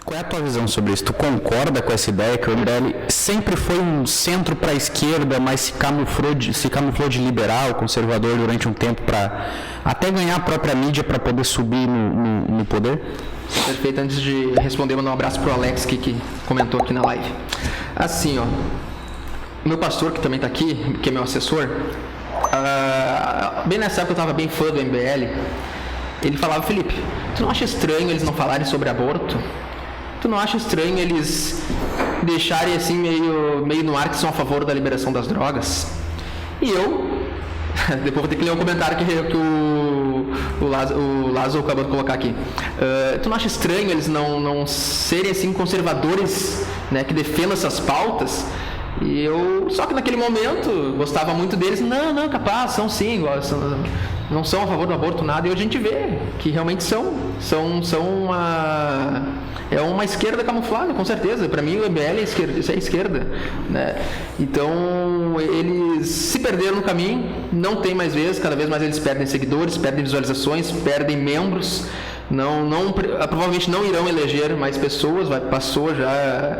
Qual é a tua visão sobre isso? Tu concorda com essa ideia que o MBL sempre foi um centro para a esquerda, mas se camuflou de liberal, conservador durante um tempo para até ganhar a própria mídia para poder subir no poder? Perfeito. Antes de responder, mandar um abraço pro Alex que comentou aqui na live. Assim, ó, meu pastor, que também está aqui, que é meu assessor, bem nessa época eu estava bem fã do MBL, ele falava: Felipe, tu não acha estranho eles não falarem sobre aborto? Tu não acha estranho eles deixarem assim meio no ar que são a favor da liberação das drogas? E eu, depois vou ter que ler um comentário que o Lázaro acabou de colocar aqui. Tu não acha estranho eles não serem assim conservadores, né, que defendam essas pautas? E eu, só que naquele momento, gostava muito deles. Não, capaz, são sim, não são a favor do aborto, nada. E hoje a gente vê que realmente são uma esquerda camuflada, com certeza. Para mim o MBL é esquerda, isso é esquerda, né? Então eles se perderam no caminho, não tem mais vez, cada vez mais eles perdem seguidores, perdem visualizações, perdem membros. Provavelmente não irão eleger mais pessoas, passou já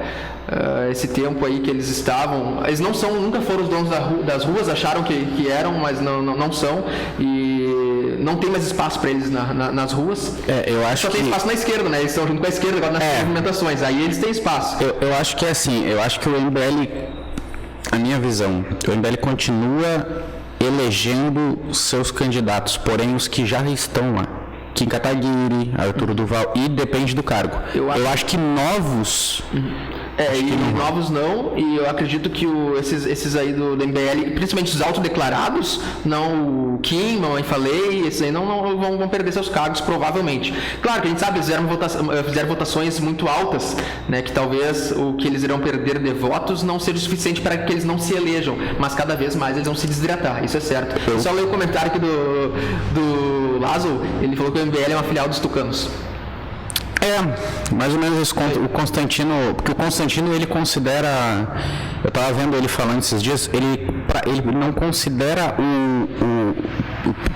esse tempo aí que eles estavam. Eles nunca foram os donos das ruas, acharam que eram, mas não são, e não tem mais espaço para eles nas ruas. Eu acho só tem espaço na esquerda, né? Eles estão junto com a esquerda agora nas movimentações, aí eles têm espaço. Eu acho que é assim, eu acho que o MBL, a minha visão, o MBL continua elegendo seus candidatos, porém os que já estão lá, Kim Kataguiri, Arturo Duval, e depende do cargo. Eu acho que novos... novos não, e eu acredito que esses aí do MBL, principalmente os autodeclarados, não o Kim, mamãe falei, esses aí não vão perder seus cargos, provavelmente. Claro que a gente sabe, fizeram votações muito altas, né, que talvez o que eles irão perder de votos não seja o suficiente para que eles não se elejam, mas cada vez mais eles vão se desidratar, isso é certo. Eu só leio o comentário aqui do Lázaro, ele falou que o MBL é uma filial dos tucanos. Mais ou menos isso. O Constantino, porque o Constantino ele considera, eu estava vendo ele falando esses dias, ele não considera o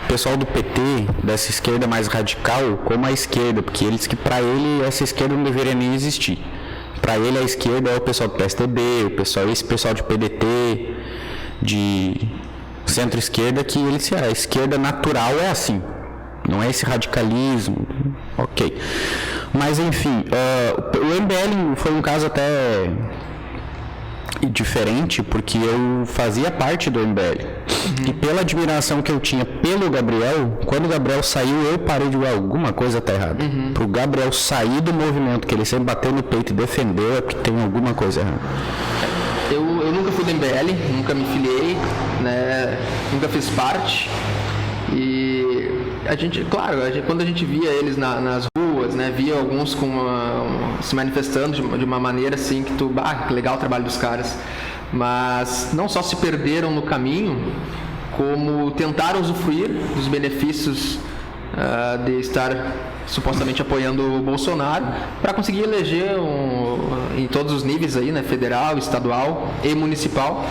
pessoal do PT, dessa esquerda mais radical, como a esquerda, porque ele diz que para ele essa esquerda não deveria nem existir. Para ele a esquerda é o pessoal do PSDB, esse pessoal de PDT, de centro-esquerda, que ele diz, a esquerda natural é assim. Não é esse radicalismo, ok. Mas, enfim, o MBL foi um caso até diferente, porque eu fazia parte do MBL. E pela admiração que eu tinha pelo Gabriel, quando o Gabriel saiu, eu parei de ver alguma coisa tá errada. Pro Gabriel sair do movimento, que ele sempre bateu no peito e defendeu, é porque tem alguma coisa errada. Eu nunca fui do MBL, nunca me filiei, né, nunca fiz parte. E a gente, claro, quando a gente via eles nas ruas, né, via alguns se manifestando de uma maneira assim que que legal o trabalho dos caras, mas não só se perderam no caminho, como tentaram usufruir dos benefícios de estar supostamente apoiando o Bolsonaro para conseguir eleger em todos os níveis aí, né, federal, estadual e municipal.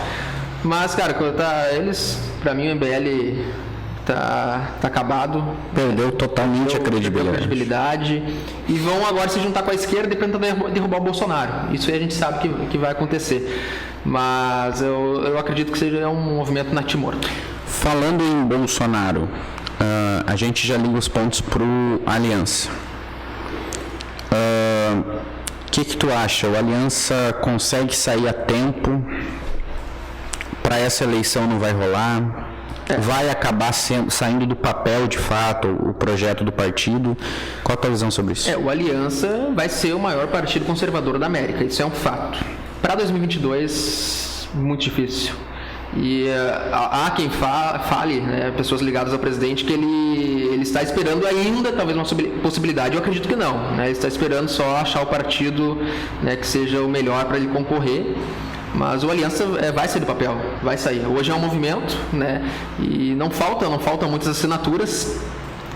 Mas, cara, para mim o MBL tá acabado. Perdeu totalmente a credibilidade. E vão agora se juntar com a esquerda e tentar derrubar o Bolsonaro. Isso aí a gente sabe que vai acontecer. Mas eu acredito que seja um movimento natimorto. Falando em Bolsonaro, a gente já liga os pontos pro Aliança. O que tu acha? O Aliança consegue sair a tempo? Para essa eleição não vai rolar? Vai acabar saindo do papel, de fato, o projeto do partido? Qual a tua visão sobre isso? O Aliança vai ser o maior partido conservador da América, isso é um fato. Para 2022, muito difícil. E há quem fale, né, pessoas ligadas ao presidente, que ele está esperando ainda, talvez, uma possibilidade. Eu acredito que não, né? Ele está esperando só achar o partido, né, que seja o melhor para ele concorrer. Mas o Aliança vai sair do papel, vai sair. Hoje é um movimento, né? E não faltam muitas assinaturas.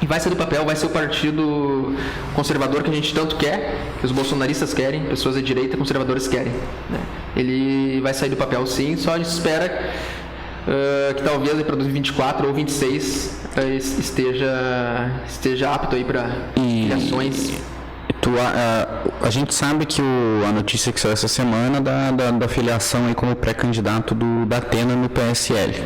E vai sair do papel, vai ser o partido conservador que a gente tanto quer, que os bolsonaristas querem, pessoas de direita conservadores querem, né? Ele vai sair do papel sim, só a gente espera que talvez para 2024 ou 2026 esteja apto aí para filiações. A gente sabe que a notícia que saiu essa semana da filiação aí como pré-candidato da Atena no PSL.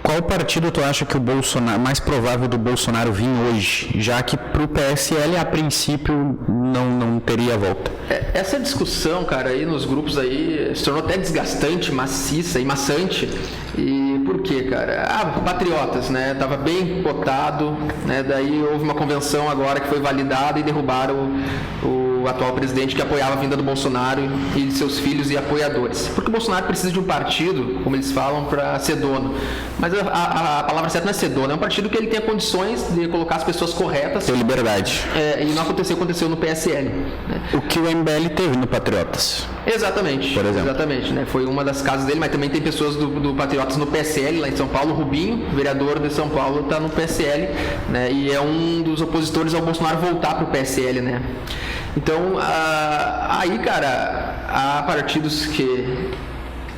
Qual partido tu acha que o Bolsonaro, mais provável do Bolsonaro vir hoje, já que para o PSL a princípio não teria volta? Essa discussão, cara, aí nos grupos aí se tornou até desgastante, maciça e maçante. E por quê, cara? Patriotas, né? Tava bem cotado, né? Daí houve uma convenção agora que foi validada e derrubaram o atual presidente que apoiava a vinda do Bolsonaro e de seus filhos e apoiadores. Porque o Bolsonaro precisa de um partido, como eles falam, para ser dono. Mas a palavra certa não é ser dono, é um partido que ele tenha condições de colocar as pessoas corretas. Ter liberdade. E não aconteceu no PSL. Né? O que o MBL teve no Patriotas. Exatamente. Por exemplo. Exatamente, né? Foi uma das casas dele, mas também tem pessoas do Patriotas no PSL, lá em São Paulo. Rubinho, vereador de São Paulo, está no PSL, né? E é um dos opositores ao Bolsonaro voltar para o PSL, né? Então, aí, cara, há partidos que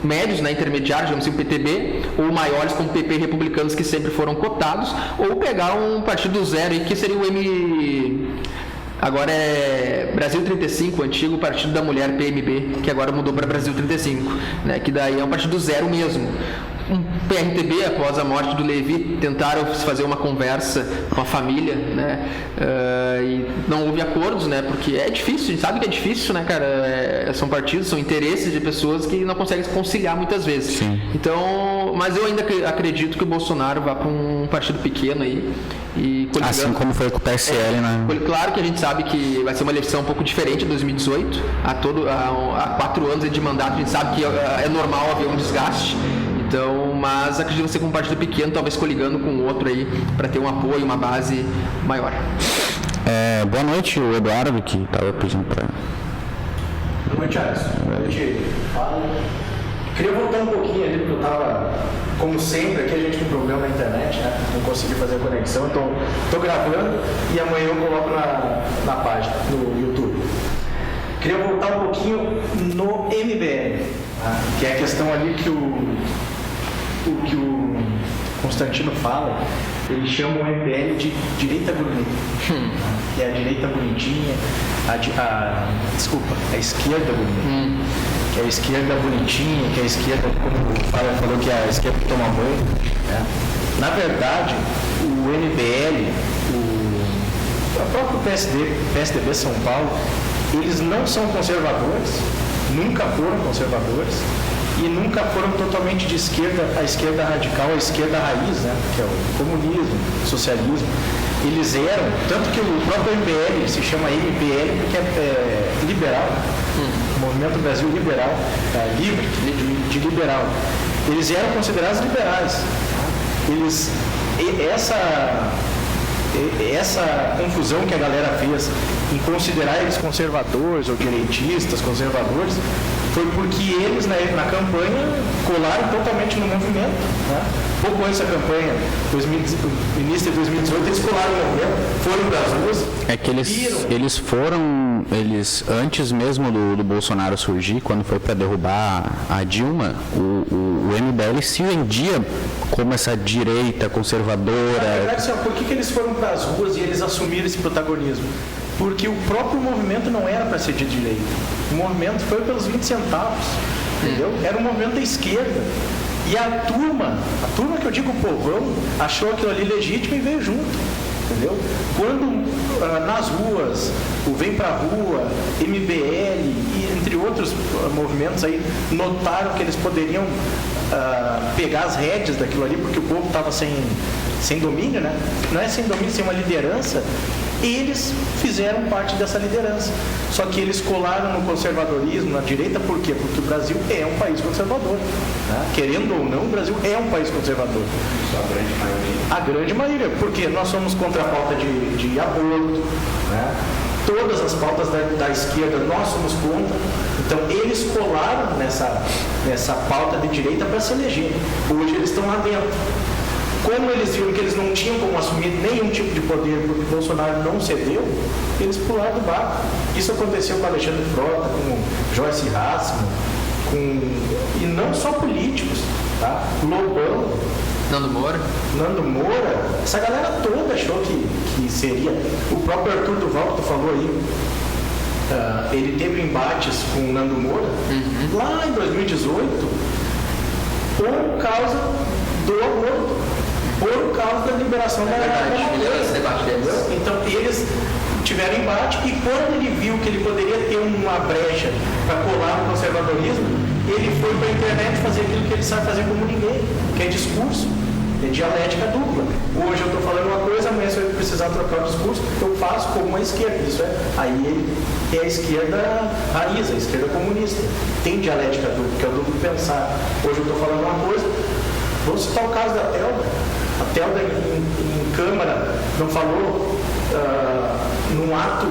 médios, né, intermediários, digamos assim, o PTB, ou maiores como PP e republicanos que sempre foram cotados, ou pegar um partido zero aí, que seria o agora é Brasil 35, o antigo Partido da Mulher, PMB, que agora mudou para Brasil 35, né, que daí é um partido zero mesmo. Um PRTB, após a morte do Levi, tentaram fazer uma conversa com a família, né? E não houve acordos, né? Porque é difícil, a gente sabe que é difícil, né, cara? São partidos, são interesses de pessoas que não conseguem se conciliar muitas vezes. Sim. Então, mas eu ainda acredito que o Bolsonaro vá para um partido pequeno aí. Assim como foi com o PSL, né? Claro que a gente sabe que vai ser uma eleição um pouco diferente de 2018. Há 4 anos de mandato, a gente sabe que é normal haver um desgaste. Então, mas acredito que você com um partido pequeno, talvez coligando com outro aí, para ter um apoio, uma base maior. Boa noite, o Eduardo, que estava pedindo para... Boa noite, Alisson. Boa noite, Fala. Queria voltar um pouquinho ali, porque eu estava, como sempre, aqui a gente tem problema na internet, né? Não consegui fazer a conexão, então estou gravando e amanhã eu coloco na página, no YouTube. Queria voltar um pouquinho no MBL, tá? Que é a questão ali que o Constantino fala, ele chama o MBL de direita bonita, que é a direita bonitinha, a esquerda bonita, que é a esquerda bonitinha, que é a esquerda, como o Fábio falou, que é a esquerda que toma banho, né? Na verdade, o MBL, o próprio PSDB São Paulo, eles não são conservadores, nunca foram conservadores e nunca foram totalmente de esquerda, a esquerda radical, a esquerda raiz, né, que é o comunismo, o socialismo. Eles eram, tanto que o próprio MBL se chama MBL porque é liberal, Movimento Brasil Liberal, livre, de liberal. Eles eram considerados liberais. Essa confusão que a galera fez em considerar eles conservadores ou direitistas, conservadores, foi porque eles na campanha colaram totalmente no movimento, né? Pouco antes da campanha, início de 2018, eles colaram no movimento, foram para as ruas. É que eles antes mesmo do Bolsonaro surgir, quando foi para derrubar a Dilma, o MBL se vendia como essa direita conservadora. Na verdade, por que eles foram para as ruas e eles assumiram esse protagonismo? Porque o próprio movimento não era para ser de direita. O movimento foi pelos 20 centavos, entendeu? Era um movimento da esquerda. E a turma que eu digo o povão, achou aquilo ali legítimo e veio junto, entendeu? Quando nas ruas, o Vem Pra Rua, MBL e entre outros movimentos aí, notaram que eles poderiam pegar as rédeas daquilo ali, porque o povo estava sem domínio, né? Não é sem domínio, sem uma liderança. Eles fizeram parte dessa liderança. Só que eles colaram no conservadorismo, na direita, por quê? Porque o Brasil é um país conservador, né? Querendo ou não, o Brasil é um país conservador. A grande maioria. A grande maioria, porque nós somos contra a pauta de aborto, né? Todas as pautas da esquerda nós somos contra. Então eles colaram nessa pauta de direita para se eleger. Hoje eles estão lá dentro. Como eles viram que eles não tinham como assumir nenhum tipo de poder porque Bolsonaro não cedeu, eles pularam do barco. Isso aconteceu com Alexandre Frota, com Joyce Hasselman, e não só políticos, tá? Lobão, Nando Moura, essa galera toda achou que seria. O próprio Arthur Duval, que tu falou aí, ele teve embates com o Nando Moura lá em 2018 por causa do aborto, por causa da liberação da maconha. Então eles tiveram embate e quando ele viu que ele poderia ter uma brecha para colar no conservadorismo, ele foi para a internet fazer aquilo que ele sabe fazer como ninguém, que é discurso. É dialética dupla. Hoje eu estou falando uma coisa, amanhã se eu precisar trocar o discurso, eu faço como uma esquerda. Isso é, aí ele é a esquerda raiz, a esquerda comunista. Tem dialética dupla, que é o duplo pensar. Hoje eu estou falando uma coisa, vou citar o caso da Telda. A Telda em Câmara não falou num ato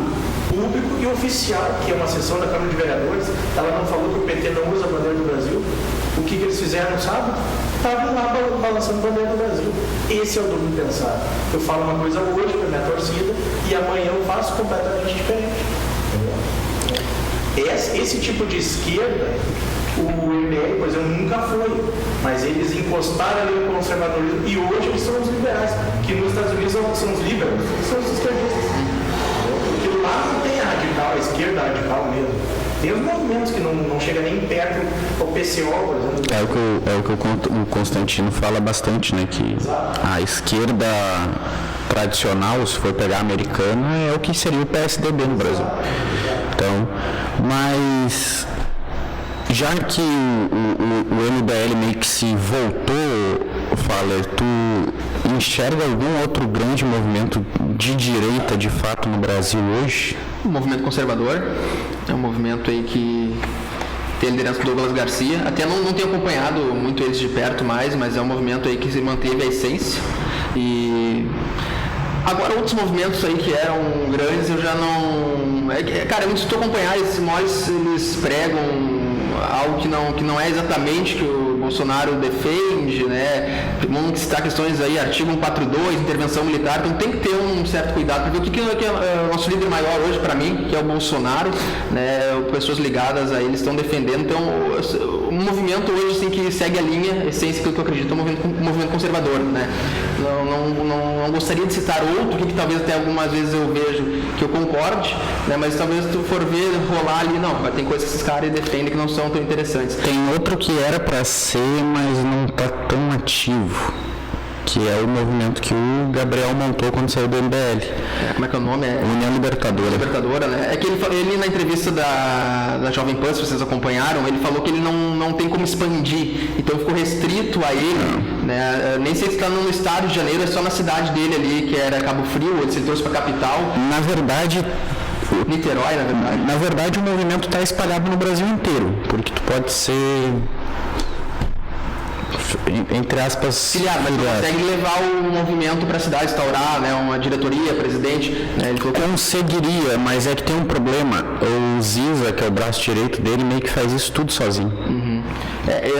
público e oficial, que é uma sessão da Câmara de Vereadores, ela não falou que o PT não usa a bandeira do Brasil. O que eles fizeram no sábado? Estavam lá balançando a bandeira do Brasil. Esse é o duplo pensar. Eu falo uma coisa hoje para minha torcida e amanhã eu faço completamente diferente. Esse tipo de esquerda, o MBL, por exemplo, nunca foi. Mas eles encostaram ali no conservadorismo e hoje eles são os liberais, que nos Estados Unidos são os liberais, são os esquerdistas. Porque lá não tem a radical, a esquerda radical mesmo. Tem os movimentos que não chegam nem perto ao PCO, por exemplo. É o que o Constantino fala bastante, né? Que a esquerda tradicional, se for pegar a americana, é o que seria o PSDB no Brasil. Então, mas já que o MBL meio que se voltou, Faller, tu enxerga algum outro grande movimento de direita de fato no Brasil hoje? O movimento conservador é um movimento aí que tem a liderança do Douglas Garcia. Até não tenho acompanhado muito eles de perto mais, mas é um movimento aí que se manteve a essência. E agora outros movimentos aí que eram grandes eu já não... Cara, eu não estou acompanhando, eles pregam algo que não é exatamente que o Bolsonaro defende, né? Vamos citar questões aí, artigo 142, intervenção militar, então tem que ter um certo cuidado para ver o que é o nosso líder maior hoje para mim, que é o Bolsonaro, né? Pessoas ligadas a ele estão defendendo, então o movimento hoje assim que segue a linha, a essência que eu acredito é um movimento conservador, né? Não gostaria de citar outro que talvez até algumas vezes eu vejo que eu concorde, né? Mas talvez tu for ver rolar ali, não, tem coisas que esses caras defendem que não são tão interessantes. Tem outro que era para ser, mas não está tão ativo, que é o movimento que o Gabriel montou quando saiu do MBL. Como é que é o nome? União Libertadora. Libertadora, né? É que ele na entrevista da Jovem Pan, se vocês acompanharam, ele falou que ele não tem como expandir, então ficou restrito a ele, né? Nem sei se está no estado de Janeiro, é só na cidade dele ali, que era Cabo Frio, ele se trouxe para a capital. Na verdade... Niterói, na verdade. Na verdade, o movimento está espalhado no Brasil inteiro, porque tu pode ser, entre aspas, filiado, mas tu consegue levar o movimento para a cidade, instaurar, né, uma diretoria, presidente, né, ele falou que... Conseguiria, mas é que tem um problema. O Ziza, que é o braço direito dele, meio que faz isso tudo sozinho.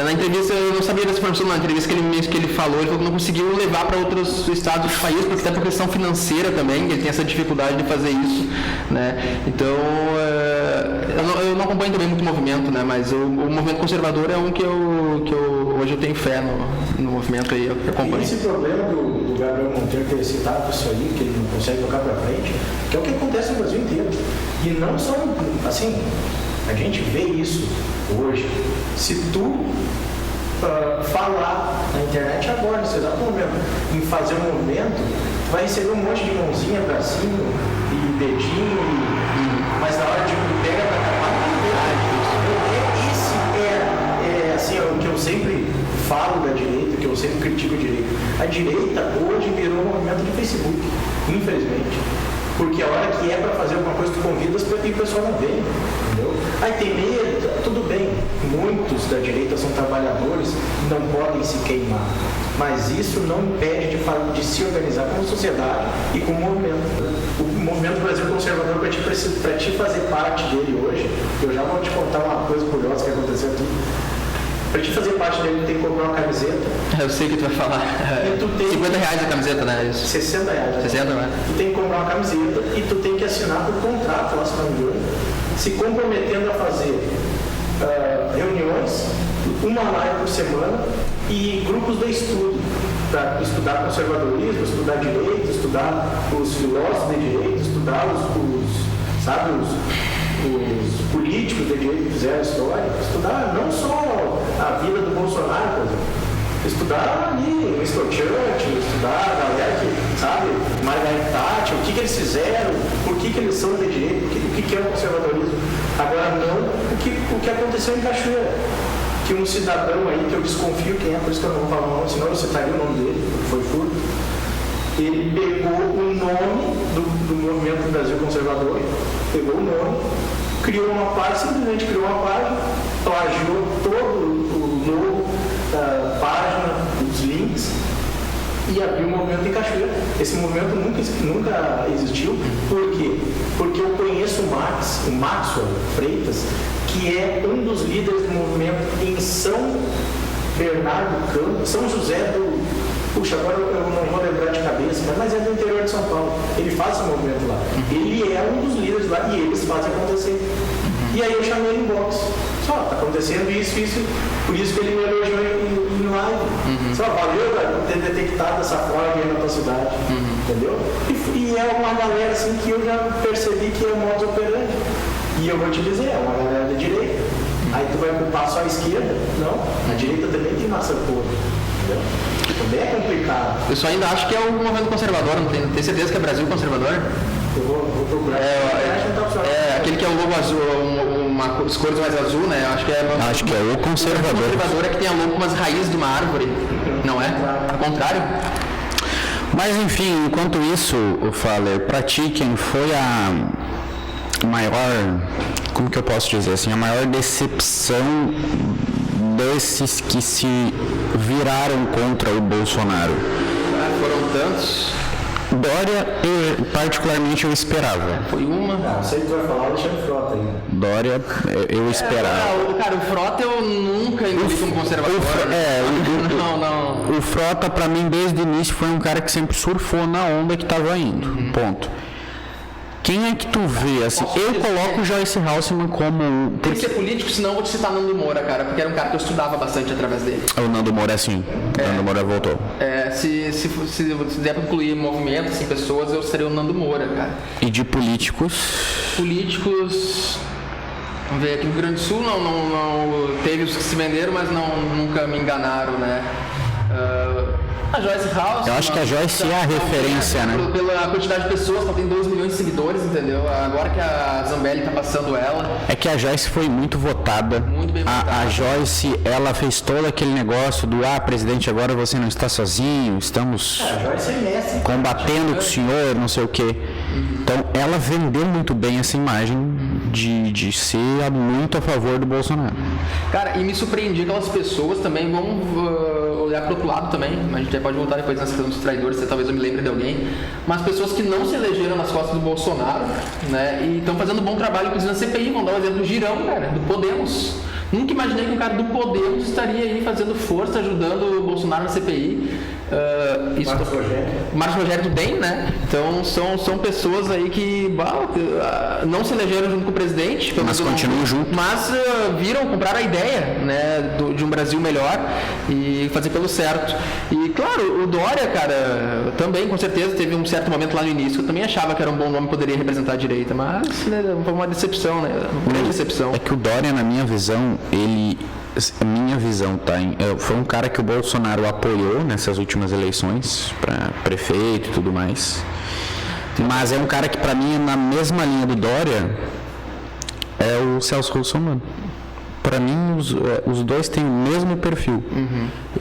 Na entrevista, eu não sabia dessa informação, na entrevista que ele falou, ele falou que não conseguiu levar para outros estados do país, porque até por questão financeira também, ele tem essa dificuldade de fazer isso, né? Então, eu não acompanho também muito o movimento, né? Mas o movimento conservador é um que hoje eu tenho fé no movimento aí, eu acompanho. E esse problema do Gabriel Monteiro ter citado isso aí, que ele não consegue tocar para frente, que é o que acontece no Brasil inteiro. E não só, assim, a gente vê isso hoje. Se tu falar na internet agora, nesse exato momento, em fazer um movimento, tu vai receber um monte de mãozinha, bracinho e dedinho, mas na hora de pega pra acabar, esse é assim, o que eu sempre falo da direita, que eu sempre critico a direita. A direita hoje virou um movimento de Facebook, infelizmente. Porque a hora que é para fazer alguma coisa, tu convidas para que o pessoal não vem, entendeu? Aí tem medo, tudo bem. Muitos da direita são trabalhadores, não podem se queimar. Mas isso não impede de se organizar como sociedade e como movimento. O movimento Brasil Conservador, para ti fazer parte dele hoje, eu já vou te contar uma coisa curiosa que aconteceu aqui. Para te fazer parte dele, tu tem que comprar uma camiseta. Eu sei o que tu vai falar. R$50 a camiseta, né? Isso. R$60. 60, né? Tu tem que comprar uma camiseta e tu tem que assinar por contrato, lá, se não me engano, se comprometendo a fazer reuniões, uma live por semana e grupos de estudo. para estudar conservadorismo, estudar direito, estudar os filósofos de direito, estudar os políticos de direito que fizeram história, estudar não só a vida do Bolsonaro, por exemplo, estudar ali o Winston Churchill, estudar a galera que, sabe, Margaret Thatcher, o que eles fizeram, por que eles são de direito, o que é o conservadorismo. Agora não o que aconteceu em Cachoeira, que um cidadão aí, que eu desconfio quem é, por isso que eu não vou falar o nome, senão eu citaria o nome dele, porque foi furto, ele pegou o nome do Movimento Brasil Conservador, pegou o nome, criou uma página, simplesmente criou uma página, plagiou todo o logo da página, os links, e abriu o movimento em Cachoeira. Esse movimento nunca existiu. Por quê? Porque eu conheço o Maxwell Freitas, que é um dos líderes do movimento em São Bernardo do Campo, São José do... Puxa, agora eu não vou lembrar de cabeça, mas é do interior de São Paulo. Ele faz esse movimento lá. Ele é um dos líderes lá e eles fazem acontecer. E aí eu chamei ele em box. Só, tá acontecendo isso. Por isso que ele me elogiou em live. Só, valeu, cara, por ter detectado essa forma aí na tua cidade. Entendeu? E é uma galera assim que eu já percebi que é o modus operandi. E eu vou te dizer, é uma galera da direita. Aí tu vai culpar só a esquerda? Não, a direita também tem massa podre. Entendeu? Também é complicado. Eu só ainda acho que é o movimento conservador, não tem certeza que é Brasil conservador? Eu vou procurar. Aquele que é o logo azul, as cores mais azul, né? Acho que é o conservador. O conservador é que tem a logo com umas raízes de uma árvore, não é? Ao contrário. Mas enfim, enquanto isso, o Faller, pra ti, quem foi a maior, como que eu posso dizer assim, a maior decepção desses que se viraram contra o Bolsonaro? Foram tantos. Dória, particularmente, eu esperava. Foi uma. Não sei que tu vai falar, Alexandre Frota ainda. Dória, eu esperava. Cara, o Frota eu nunca engoli como conservador. O Frota, pra mim, desde o início, foi um cara que sempre surfou na onda que tava indo. Ponto. Quem é que tu vê, assim, eu coloco o Joyce Halseman como... Tem que ser político, senão eu vou te citar Nando Moura, cara, porque era um cara que eu estudava bastante através dele. O Nando Moura é assim, o Nando Moura voltou. Se der pra incluir movimentos, assim, pessoas, eu seria o Nando Moura, cara. E de políticos? Políticos... Vamos ver, aqui no Rio Grande do Sul não teve os que se venderam, mas nunca me enganaram, né? A Joyce House. Eu acho que a Joyce é a referência, né? Pela quantidade de pessoas, ela tem 2 milhões de seguidores, entendeu? Agora que a Zambelli tá passando ela. É que a Joyce foi muito votada. Muito bem votada. A Joyce, ela fez todo aquele negócio do presidente, agora você não está sozinho, estamos combatendo com o senhor, não sei o quê. Então, ela vendeu muito bem essa imagem de ser muito a favor do Bolsonaro. Cara, e me surpreendi aquelas pessoas também vão olhar pro outro lado também, a gente pode voltar depois nessa questão dos traidores, talvez eu me lembre de alguém, mas pessoas que não se elegeram nas costas do Bolsonaro, né, e estão fazendo um bom trabalho, inclusive na CPI, vão dar o exemplo do Girão, cara, do Podemos. Nunca imaginei que um cara do Podemos estaria aí fazendo força, ajudando o Bolsonaro na CPI. Marcos Rogério do DEM, né? Então são pessoas aí que não se elegeram junto com o presidente, mas continuam junto. Mas compraram a ideia, né, de um Brasil melhor e fazer pelo certo. E claro, o Dória, cara, também com certeza teve um certo momento lá no início que eu também achava que era um bom nome, poderia representar a direita, mas né, foi uma decepção, né? Uma grande decepção. É que o Dória, na minha visão, foi um cara que o Bolsonaro apoiou nessas últimas eleições para prefeito e tudo mais, mas é um cara que para mim na mesma linha do Dória é o Celso Russomano. Para mim os dois têm o mesmo perfil.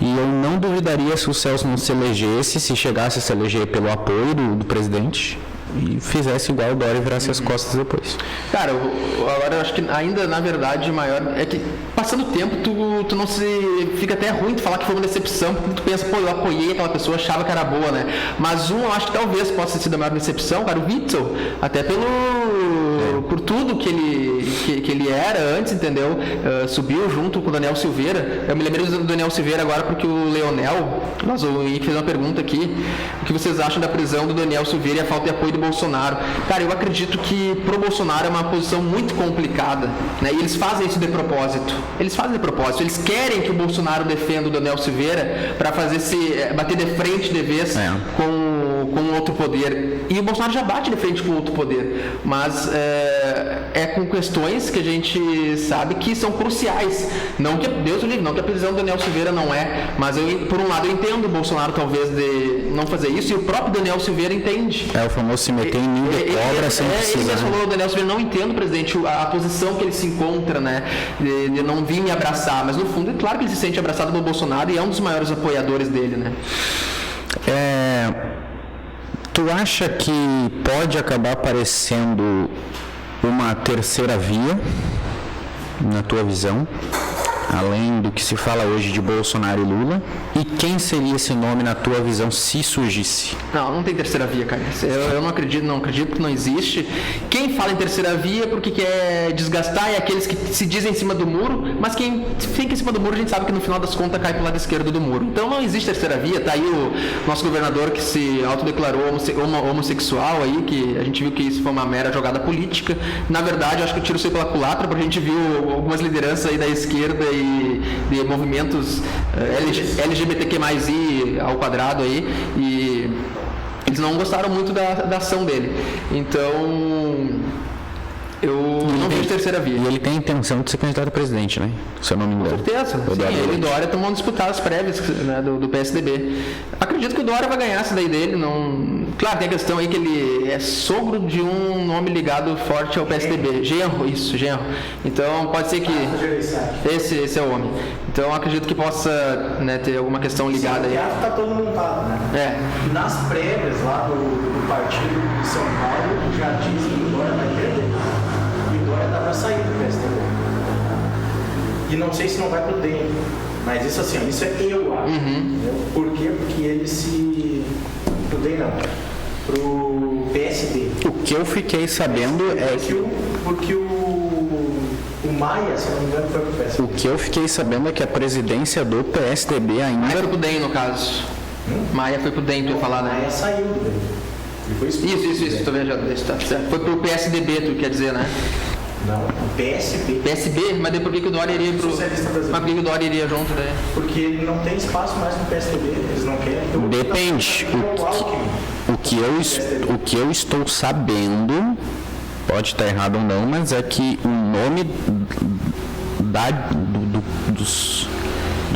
E eu não duvidaria se o Celso não se elegesse, se chegasse a se eleger pelo apoio do presidente e fizesse igual o Dória e virasse as costas depois. Cara, agora eu acho que ainda, na verdade, maior é que passando o tempo, tu não se... Fica até ruim tu falar que foi uma decepção, porque tu pensa, eu apoiei aquela pessoa, achava que era boa, né? Mas eu acho que talvez possa ter sido a maior decepção, cara, o Witzel, até por tudo que ele era antes, entendeu? Subiu junto com o Daniel Silveira. Eu me lembrei do Daniel Silveira agora porque o Leonel, o Henrique fez uma pergunta aqui, o que vocês acham da prisão do Daniel Silveira e a falta de apoio do Bolsonaro? Cara, eu acredito que pro Bolsonaro é uma posição muito complicada, né? E eles fazem isso de propósito. Eles querem que o Bolsonaro defenda o Daniel Silveira para bater de frente de vez com outro poder. E o Bolsonaro já bate de frente com outro poder, mas é com questões que a gente sabe que são cruciais. Não que, Deus o livre, não que a prisão do Daniel Silveira não é, mas por um lado eu entendo o Bolsonaro talvez de não fazer isso, e o próprio Daniel Silveira entende. É o famoso se meter em ninho de cobra sem precisar. Ele mesmo falou, o Daniel Silveira, não entendo, presidente, a posição que ele se encontra, né, de não vir me abraçar, mas no fundo é claro que ele se sente abraçado pelo Bolsonaro e é um dos maiores apoiadores dele, né? Tu acha que pode acabar aparecendo uma terceira via, na tua visão, além do que se fala hoje de Bolsonaro e Lula? E quem seria esse nome na tua visão se surgisse? Não tem terceira via, cara. Eu não acredito que não existe. Quem fala em terceira via é porque quer desgastar é aqueles que se dizem em cima do muro, mas quem fica em cima do muro a gente sabe que no final das contas cai pro lado esquerdo do muro. Então não existe terceira via. Tá aí o nosso governador que se autodeclarou homossexual aí, que a gente viu que isso foi uma mera jogada política. Na verdade, eu acho que o tiro saiu pela culatra, porque a gente viu algumas lideranças aí da esquerda e de movimentos LGBTQ+I ao quadrado aí, e eles não gostaram muito da ação dele. Então eu não vejo terceira via. E ele tem a intenção de ser candidato a presidente, né? Se eu não me engano. Com certeza. Ele e Dória estão disputando as prévias, né, do PSDB. Acredito que o Dória vai ganhar essa daí dele. Não... Claro, tem a questão aí que ele é sogro de um nome ligado forte ao PSDB. Genro. Então pode ser que esse é o homem. Então acredito que possa, né, ter alguma questão ligada aí. O teatro está todo montado, né? Nas prévias lá do partido de São Paulo já dizem que o Dória vai perder. Dá para sair do PSDB. E não sei se não vai pro DEM, mas isso assim, isso é eu acho. Por quê? Porque ele pro DEM não, pro PSD. O que eu fiquei sabendo porque o Maia, se não me engano, foi pro PSD. O que eu fiquei sabendo é que a presidência do PSDB ainda... Maia foi pro DEM, no caso. Maia foi pro DEM, tu ia falar, né? Maia saiu do DEM. Isso, tô vendo, tá certo. Foi pro PSDB, tu quer dizer, né? Não, o PSB. PSB? Mas por que o Dória iria pro... Mas por que o Dória iria junto, né? Porque ele não tem espaço mais no PSDB, eles não querem. Depende. O que eu estou sabendo, pode estar errado ou não, mas é que o nome dos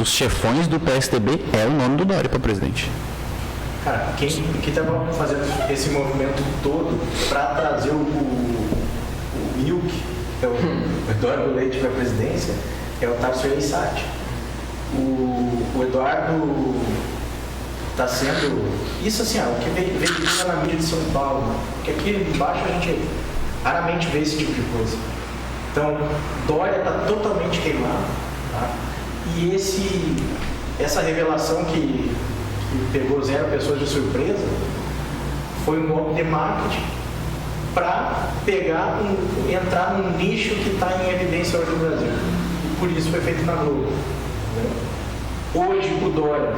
chefões do PSDB é o nome do Dória para presidente. Cara, quem estava fazendo esse movimento todo para trazer o Milk, que é o Eduardo Leite para a presidência, é o Tarso Eissati. O Eduardo está sendo... Isso assim, o que veio na mídia de São Paulo, né? Porque aqui embaixo a gente raramente vê esse tipo de coisa. Então, Dória está totalmente queimado. Tá? E essa revelação que pegou 0 pessoas de surpresa foi um golpe de marketing para entrar num nicho que está em evidência hoje no Brasil. E por isso foi feito na Globo. Hoje o Dória,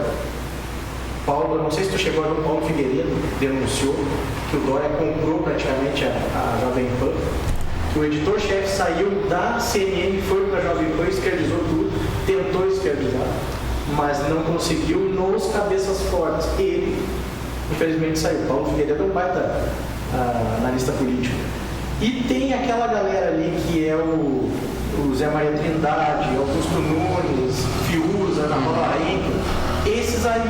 não sei se tu chegou a ver, o Paulo Figueiredo denunciou que o Dória comprou praticamente a Jovem Pan, que o editor-chefe saiu da CNN e foi para a Jovem Pan, esquerdizou tudo, tentou esquerdizar, mas não conseguiu nos cabeças fortes. Ele, infelizmente, saiu. Paulo Figueiredo é um baita analista político. E tem aquela galera ali que é o Zé Maria Trindade, Augusto Nunes, Fiuza, Ana Paula Henkel. Esses aí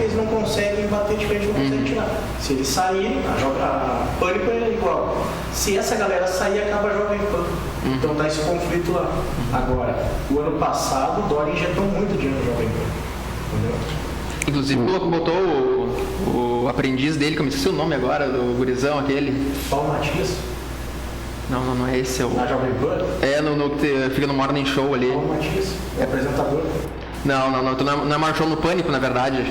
eles não conseguem bater de frente, não conseguem tirar. Se eles saírem, a Pânico é igual. Se essa galera sair, acaba a Jovem Pan. Então tá esse conflito lá. Agora, o ano passado, o Dória injetou muito dinheiro no Jovem Pan. Entendeu? Inclusive botou o aprendiz dele, como esqueci o nome agora, do gurizão aquele. Paulo Matias? Não é esse. Na Jovem Pan? É, que fica no Morning Show ali. Paulo Matias, é apresentador. Não, tu não é Morning Show no Pânico, na verdade.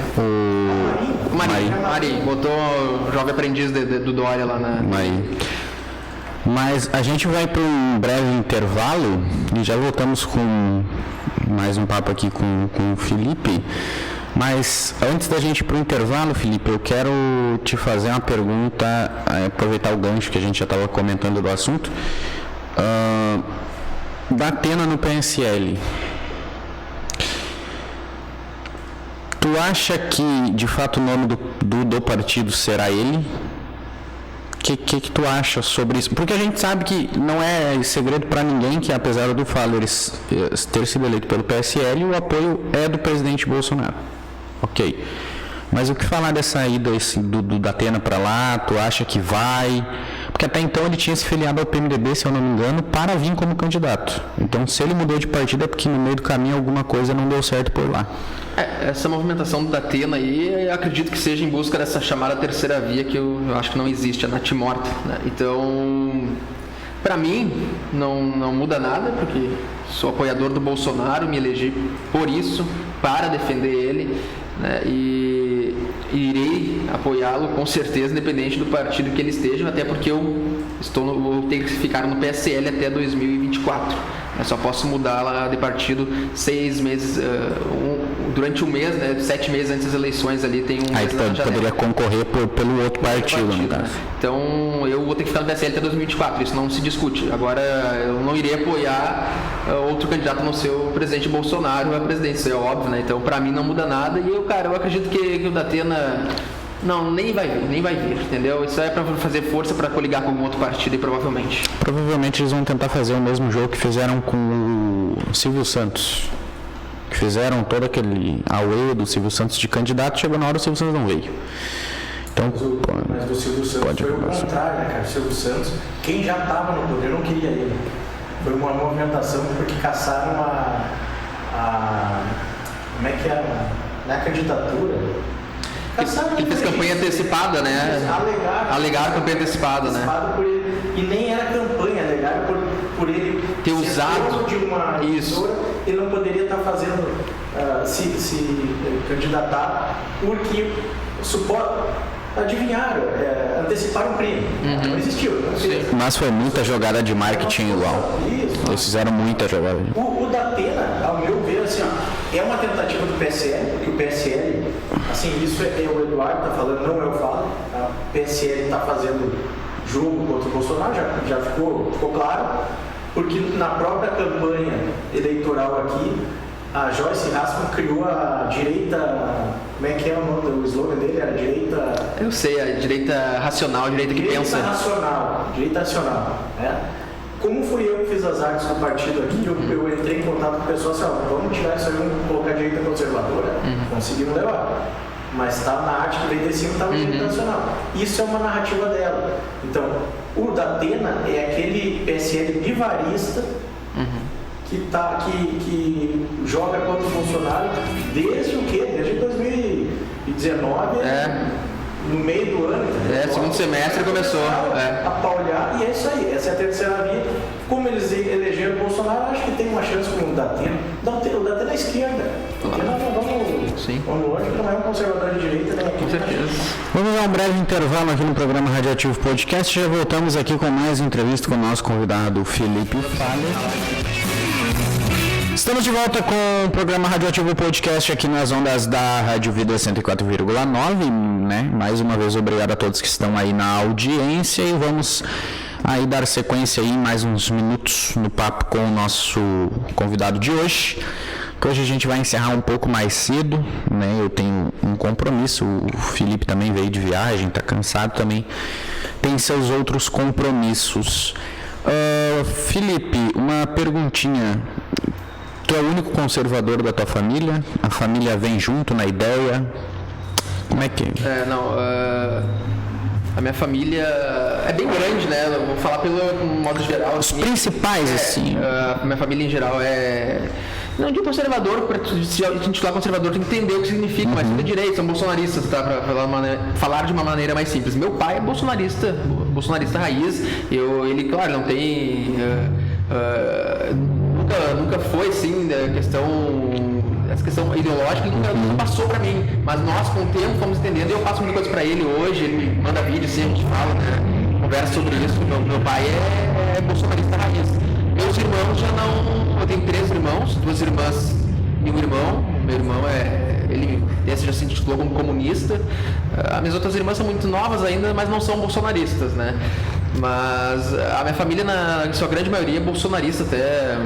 Marinho. Botou o jovem aprendiz do Dória lá na... Marinho. Mas a gente vai para um breve intervalo e já voltamos com mais um papo aqui com o Felipe. Mas antes da gente ir para o intervalo, Felipe, eu quero te fazer uma pergunta, aproveitar o gancho que a gente já estava comentando do assunto. Da Atena no PSL. Tu acha que, de fato, o nome do partido será ele? O que tu acha sobre isso? Porque a gente sabe que não é segredo para ninguém que, apesar do Faller ter sido eleito pelo PSL, o apoio é do presidente Bolsonaro. Ok. Mas o que falar dessa ida da Atena para lá? Tu acha que vai? Porque até então ele tinha se filiado ao PMDB, se eu não me engano, para vir como candidato. Então, se ele mudou de partido é porque no meio do caminho alguma coisa não deu certo por lá. Essa movimentação da Atena aí, eu acredito que seja em busca dessa chamada terceira via que eu acho que não existe, a natimorta, né? Então, para mim, não muda nada, porque sou apoiador do Bolsonaro, me elegi por isso, para defender ele, né? E irei apoiá-lo com certeza, independente do partido que ele esteja, até porque eu vou ter que ficar no PSL até 2024. Eu só posso mudar lá de partido 6 meses, durante um mês, né? 7 meses antes das eleições ali, tem um mês na janela. Poderia concorrer pelo outro partido, no caso. Né? Então, eu vou ter que ficar no PSL até 2024, isso não se discute. Agora, eu não irei apoiar outro candidato a não ser o presidente Bolsonaro à presidência, isso é óbvio, né? Então, pra mim não muda nada e eu acredito que o Datena... Não, nem vai vir, entendeu? Isso é para fazer força para coligar com algum outro partido e provavelmente. Provavelmente eles vão tentar fazer o mesmo jogo que fizeram com o Silvio Santos. Que fizeram todo aquele auê do Silvio Santos de candidato, chegou na hora o Silvio Santos não veio. Então, mas do Silvio Santos foi o contrário, né, cara? O Silvio Santos, quem já estava no poder não queria ele. Foi uma movimentação porque caçaram como é que era? Na candidatura. Ele fez campanha antecipada, né? Alegaram campanha antecipada, né? Por ele, e nem era campanha, alegaram por ele ter usado de uma emissora, ele não poderia estar fazendo, se candidatar, porque adivinharam, anteciparam o crime. Não existiu. Mas foi muita jogada de marketing igual. Eles fizeram muita jogada. O Datena, ao meu ver, assim, é uma tentativa do PSL, porque o PSL, assim, isso é o Eduardo está falando, não eu falo. O PSL está fazendo jogo contra o Bolsonaro, já ficou claro, porque na própria campanha eleitoral aqui, a Joyce Hasselmann criou a direita, como é que é o nome do slogan dele? A direita... Eu sei, a direita racional, a direita que pensa... Direita racional, né? Como fui eu que fiz as artes do partido aqui, eu entrei em contato com o pessoal assim, vamos tirar isso aí, vamos colocar a direita conservadora, conseguimos levar. Mas estava na arte que veio de cima, estava direita nacional. Isso é uma narrativa dela. Então, o Datena é aquele PSL vivarista que joga contra o Bolsonaro desde o quê? Desde 2019, no meio do ano. Segundo semestre começou. A paulhar, e é isso aí, essa é a terceira via. Como eles elegeram o Bolsonaro, acho que tem uma chance com o Datena. O Datena é esquerda. Vamos longe, não é um conservador de direita, né? Com certeza. Vamos dar um breve intervalo aqui no programa Radioativo Podcast. Já voltamos aqui com mais entrevista com o nosso convidado Felipe Faller. Estamos de volta com o programa Radioativo Podcast aqui nas ondas da Rádio Vida 104,9, né? Mais uma vez, obrigado a todos que estão aí na audiência e vamos aí dar sequência aí mais uns minutos no papo com o nosso convidado de hoje, que hoje a gente vai encerrar um pouco mais cedo, né? Eu tenho um compromisso, o Felipe também veio de viagem, tá cansado também, tem seus outros compromissos. Felipe, uma perguntinha. Tu é o único conservador da tua família? A família vem junto na ideia? Como é que... A minha família é bem grande, né? Eu vou falar pelo modo geral. Os principais, assim. A minha família em geral é... Não de conservador, para se intitular conservador tem que entender o que significa, mas tudo é direito, são bolsonaristas, tá? Para falar de uma maneira mais simples. Meu pai é bolsonarista raiz. Ele, claro, não tem... Nunca foi assim, essa questão ideológica nunca passou pra mim, mas nós com o tempo fomos entendendo e eu passo muita coisa pra ele hoje, ele me manda vídeo assim, a gente fala, né? conversa sobre isso. Meu pai é bolsonarista raiz. Meus irmãos já não... Eu tenho 3 irmãos, 2 irmãs e um irmão. Meu irmão ele já se intitulou como comunista. As minhas outras irmãs são muito novas ainda, mas não são bolsonaristas, né? Mas a minha família, na sua grande maioria, é bolsonarista. Até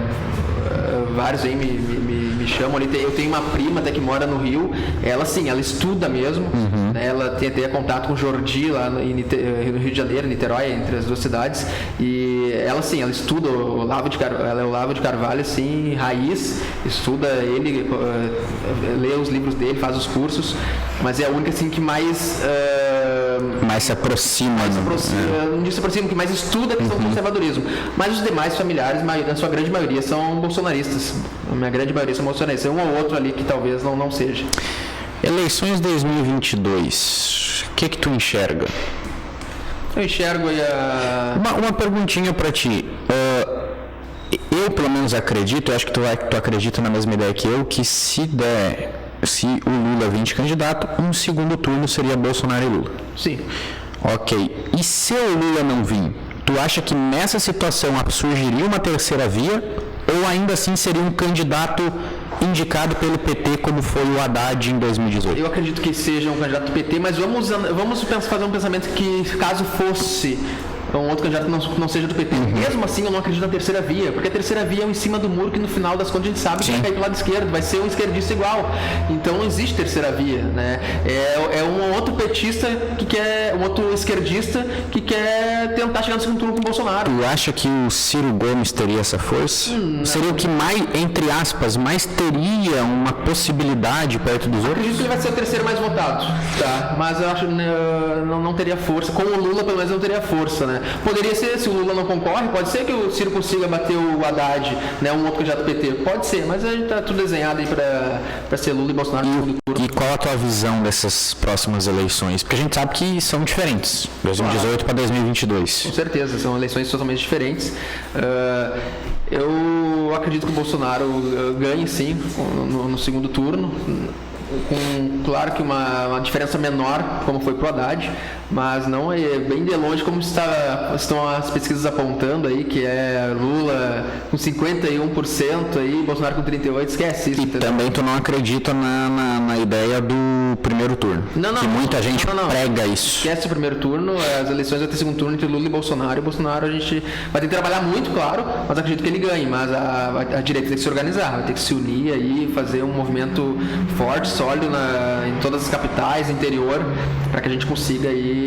vários aí me chamam ali. Eu tenho uma prima até que mora no Rio. Ela, sim, ela estuda mesmo. Né? Ela tem até contato com o Jordi lá no Rio de Janeiro, Niterói, entre as duas cidades. E ela, sim, ela estuda o Olavo de Carvalho, assim, raiz. Estuda ele, lê os livros dele, faz os cursos. Mas é a única, assim, que mais se aproxima. Não diz se aproxima, que mais estuda a questão do conservadorismo. Mas os demais familiares, na sua grande maioria, são bolsonaristas. A minha grande maioria são bolsonaristas. Um ou outro ali que talvez não seja. Eleições 2022, o que tu enxerga? Eu enxergo aí Uma perguntinha pra ti. Eu, pelo menos, acredito, acho que tu acredita na mesma ideia que eu, que se o Lula vir de candidato, um segundo turno seria Bolsonaro e Lula. Sim. Ok. E se o Lula não vir, tu acha que nessa situação surgiria uma terceira via? Ou ainda assim seria um candidato indicado pelo PT como foi o Haddad em 2018? Eu acredito que seja um candidato do PT, mas vamos fazer um pensamento que, caso fosse um outro candidato que não seja do PT, mesmo assim eu não acredito na terceira via, porque a terceira via é um em cima do muro que no final das contas a gente sabe que vai cair pro lado esquerdo, vai ser um esquerdista igual. Então não existe terceira via, né? É um outro petista que quer, um outro esquerdista que quer tentar chegar no segundo turno com o Bolsonaro. Tu acha que o Ciro Gomes teria essa força? Seria o que mais, entre aspas, mais teria uma possibilidade perto dos outros? Acredito que ele vai ser o terceiro mais votado, tá? Mas eu acho que não teria força. Com o Lula, pelo menos, não teria força, né? Poderia ser, se o Lula não concorre, pode ser que o Ciro consiga bater o Haddad, né, um outro candidato do PT, pode ser, mas a gente tá tudo desenhado aí para ser Lula e Bolsonaro no segundo turno. E qual a tua visão dessas próximas eleições? Porque a gente sabe que são diferentes, 2018 para 2022. Com certeza, são eleições totalmente diferentes. Eu acredito que o Bolsonaro ganhe, sim, no segundo turno, com, claro que uma diferença menor, como foi pro Haddad, mas não é bem de longe como estão as pesquisas apontando aí, que é Lula com 51% aí, Bolsonaro com 38%, esquece isso. E entendeu? também tu não acredita na ideia do primeiro turno, que muita gente prega isso. Esquece o primeiro turno, as eleições vai ter segundo turno entre Lula e Bolsonaro a gente vai ter que trabalhar muito, claro, mas acredito que ele ganhe, mas a direita tem que se organizar, vai ter que se unir aí, fazer um movimento forte, sólido em todas as capitais, interior, para que a gente consiga aí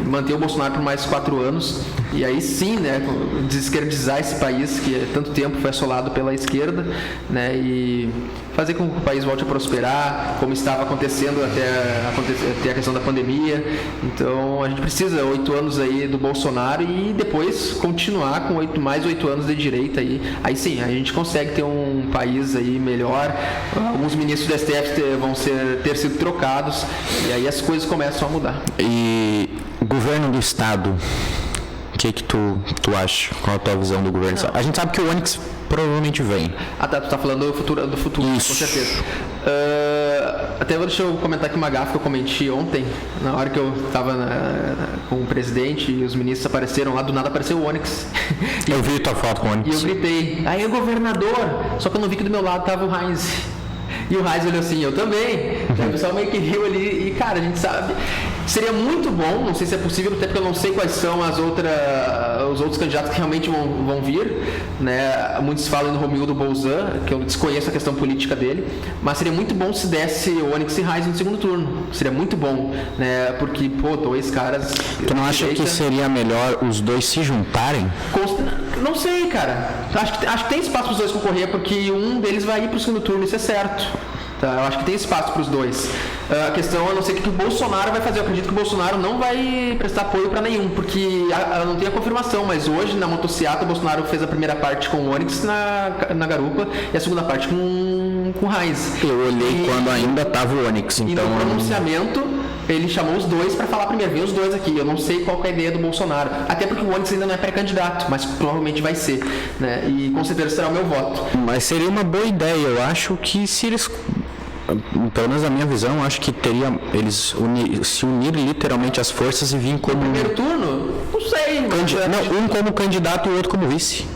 manter o Bolsonaro por mais 4 anos e aí sim, né, desesquerdizar esse país que há tanto tempo foi assolado pela esquerda, né, e fazer com que o país volte a prosperar, como estava acontecendo até a questão da pandemia. Então a gente precisa 8 anos aí do Bolsonaro e depois continuar com mais 8 anos de direita aí sim, a gente consegue ter um país aí melhor. Alguns ministros do STF vão ter sido trocados e aí as coisas começam a mudar. E governo do estado, o que tu acha? Qual a tua visão do governo do estado? A gente sabe que o Onyx provavelmente vem. Ah, tá, tu tá falando do futuro, Isso. Com certeza. Até deixa eu comentar aqui uma gafe que eu comentei ontem, na hora que eu tava com o presidente e os ministros apareceram lá, do nada apareceu o Onyx. Eu vi tua foto com o E Onyx. eu gritei, aí o governador, só que eu não vi que do meu lado tava o Heinz. E o Heinz olhou assim, eu também. Aí o pessoal meio que riu ali. E, cara, a gente sabe... Seria muito bom, não sei se é possível, até porque eu não sei quais são os outros candidatos que realmente vão vir. Né? Muitos falam no Romildo Bolzan, que eu desconheço a questão política dele. Mas seria muito bom se desse o Onyx e Heinz no segundo turno. Seria muito bom, né? Porque, pô, 2 caras... Tu não acha que seria melhor os dois se juntarem? Não sei, cara. Acho que tem espaço para os dois concorrer, porque um deles vai ir para o segundo turno, isso é certo. Tá, eu acho que tem espaço para os dois. A questão é não sei o que o Bolsonaro vai fazer. Eu acredito que o Bolsonaro não vai prestar apoio para nenhum, porque não tem a confirmação, mas hoje na motociata o Bolsonaro fez a primeira parte com o Onyx na garupa e a segunda parte com o Heinz. Eu olhei quando ainda tava o Onyx, então... E no pronunciamento ele chamou os dois para falar primeiro, vem os dois aqui. Eu não sei qual é a ideia do Bolsonaro, até porque o Onyx ainda não é pré-candidato, mas provavelmente vai ser, né? E com certeza será o meu voto. Mas seria uma boa ideia. Eu acho que se eles, pelo menos na minha visão, acho que teria eles se unir literalmente as forças e vir como... No primeiro turno? Não sei. Um como candidato e o outro como vice.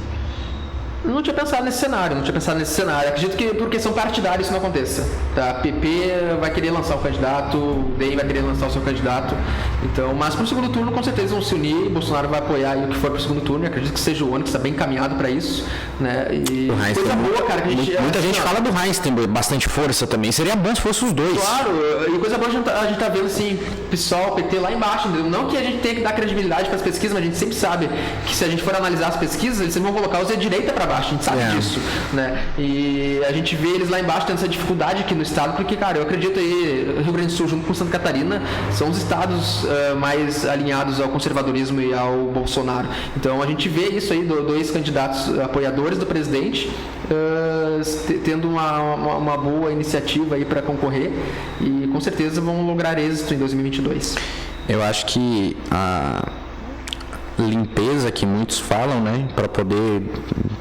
Não tinha pensado nesse cenário. Acredito que por questão partidária isso não aconteça. Tá? A PP vai querer lançar o candidato, o DEM vai querer lançar o seu candidato. Então, mas pro segundo turno, com certeza vão se unir. Bolsonaro vai apoiar aí o que for pro segundo turno. Eu acredito que seja o Onyx, está bem encaminhado para isso. Né? E coisa boa, cara. Que muita gente fala do Heinz, tem bastante força também. Seria bom se fosse os dois. Claro, e coisa boa a gente tá vendo assim, PSOL, PT lá embaixo. Entendeu? Não que a gente tenha que dar credibilidade para as pesquisas, mas a gente sempre sabe que se a gente for analisar as pesquisas, eles vão colocar os de direita para baixo. A gente sabe disso, né? E a gente vê eles lá embaixo tendo essa dificuldade aqui no estado, porque, cara, eu acredito aí, Rio Grande do Sul junto com Santa Catarina são os estados mais alinhados ao conservadorismo e ao Bolsonaro. Então a gente vê isso aí, dois candidatos apoiadores do presidente tendo uma boa iniciativa aí para concorrer e com certeza vão lograr êxito em 2022. Eu acho que a limpeza que muitos falam, né, para poder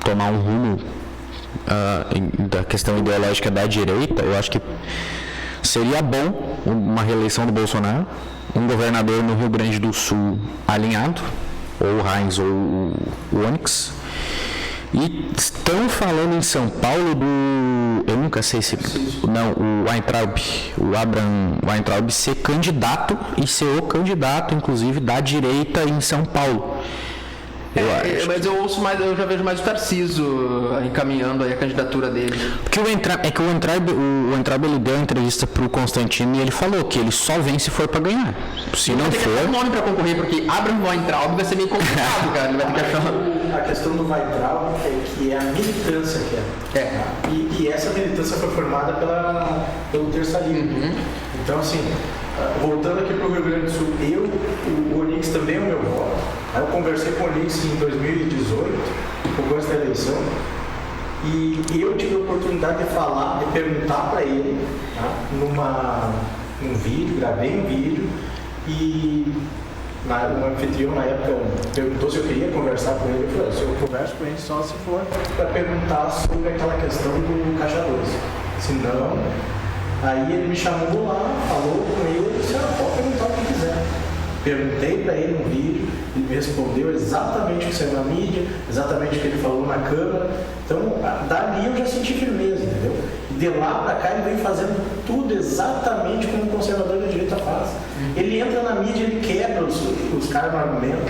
tomar um rumo da questão ideológica da direita, eu acho que seria bom uma reeleição do Bolsonaro, um governador no Rio Grande do Sul alinhado, ou o Heinz ou o Onyx. E estão falando em São Paulo eu nunca sei se, não, o Weintraub, o Abraham Weintraub ser candidato e ser o candidato, inclusive, da direita em São Paulo. Mas eu já vejo mais o Tarcísio encaminhando aí a candidatura dele. Porque o Weintraub ele deu uma entrevista pro Constantino e ele falou que ele só vem se for para ganhar. Se não for... Tem que ter um nome para concorrer, porque Abraham Weintraub vai ser meio complicado, cara. Ele vai ter que achar... A questão do Weintraub é que é a militância que é. E essa militância foi formada pelo terçarismo. Então, assim, voltando aqui para o Rio Grande do Sul, o Onyx também é o meu voto. Aí eu conversei com o Onyx em 2018, por conta da eleição, e eu tive a oportunidade de perguntar para ele, tá, num vídeo, gravei um vídeo, e o anfitrião na época perguntou se eu queria conversar com ele. Eu falei, se eu converso com ele só se for para perguntar sobre aquela questão do Caixa 12. Se não, aí ele me chamou lá, falou com ele, disse, pode perguntar o que quiser. Perguntei para ele no vídeo, ele me respondeu exatamente o que saiu na mídia, exatamente o que ele falou na Câmara. Então, dali eu já senti firmeza, entendeu? E de lá para cá ele vem fazendo tudo exatamente como o conservador da direita faz. Ele entra na mídia, ele quebra os caras no argumento.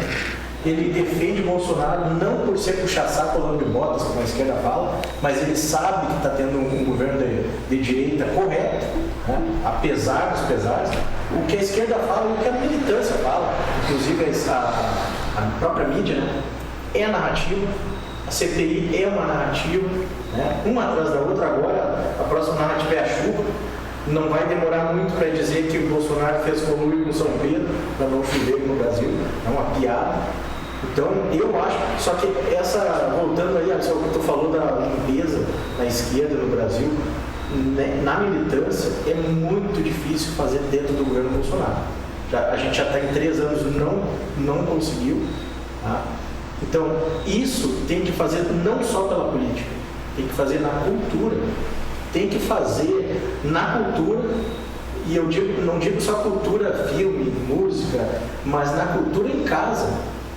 Ele defende Bolsonaro não por ser puxa-saco ou de botas, como a esquerda fala, mas ele sabe que está tendo um governo de direita correto, né? Apesar dos pesares. O que a esquerda fala, o que a militância fala, inclusive a própria mídia, né? É a narrativa. A CPI é uma narrativa, né? Uma atrás da outra. Agora, a próxima narrativa é a chuva. Não vai demorar muito para dizer que o Bolsonaro fez conluio com São Pedro para não chover no Brasil. É uma piada. Então, eu acho, só que voltando aí, tu falou da limpeza na esquerda no Brasil, né, na militância é muito difícil fazer dentro do governo Bolsonaro. A gente já está em 3 anos, não conseguiu. Tá? Então, isso tem que fazer não só pela política, tem que fazer na cultura. Tem que fazer na cultura, e eu não digo só cultura, filme, música, mas na cultura em casa.